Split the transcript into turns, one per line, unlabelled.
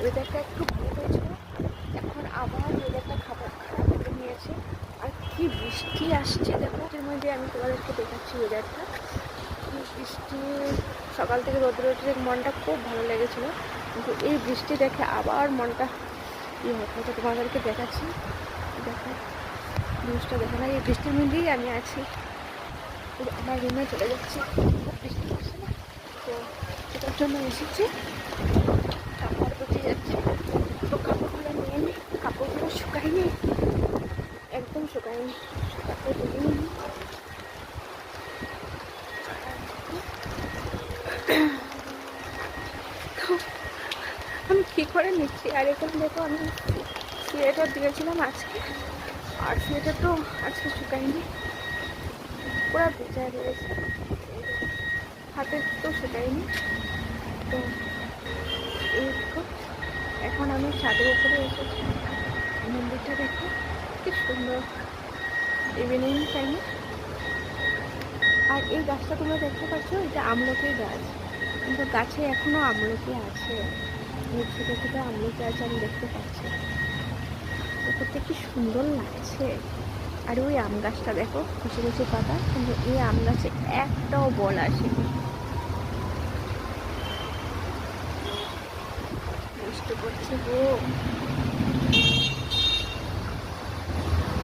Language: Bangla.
ওয়েদারটা একটু ভালো হয়েছিল, এখন আবার ওয়েদারটা খারাপ করে নিয়েছে। আর কি বৃষ্টি আসছে দেখো, এর মধ্যে আমি তোমাদেরকে দেখাচ্ছি ওয়েদারটা। বৃষ্টি সকাল থেকে রোদ্র উঠে মনটা খুব ভালো লেগেছিলো, কিন্তু এই বৃষ্টি দেখে আবার মনটা হচ্ছে। তোমাদেরকে দেখাচ্ছি, দেখো নিউজটা দেখো না, এই বৃষ্টির মধ্যেই আমি আছি। আমার রুমে চলে যাচ্ছি, বৃষ্টি আসছে না তো সেটার জন্য এসেছি। কাপড় পচে যাচ্ছে, তো কাপড়গুলো নিয়ে নিই। কাপড়গুলো শুকায়নি, একদম শুকায়নি, কাপড় তুলে নিই। আমি কী করে নিচ্ছি। আর এখানে দেখো আমি সোয়েটার দিয়েছিলাম আজকে, আর সোয়েটার তো আজকে শুকায়নি, পুরো ভেজা রয়েছে, হাতে তো শুকায়নি। তো এই দেখো এখন আমি ছাদের উপরে এসেছি, মন্দিরটা দেখো কি সুন্দর ইভিনিং টাইমে। আর এই গাছটা তোমরা দেখতে পাচ্ছ, এটা আমলকির গাছ, কিন্তু গাছে এখনো আমলকি আছে, ছোটো ছোটো আমলকি আছে, আমি দেখতে পাচ্ছি। দেখতে কি সুন্দর লাগছে। আর ওই আম গাছটা দেখো কুচি কুচি পাতা, কিন্তু এই আম গাছে একটাও বল আসেনি। বৃষ্টি পড়ছে গো।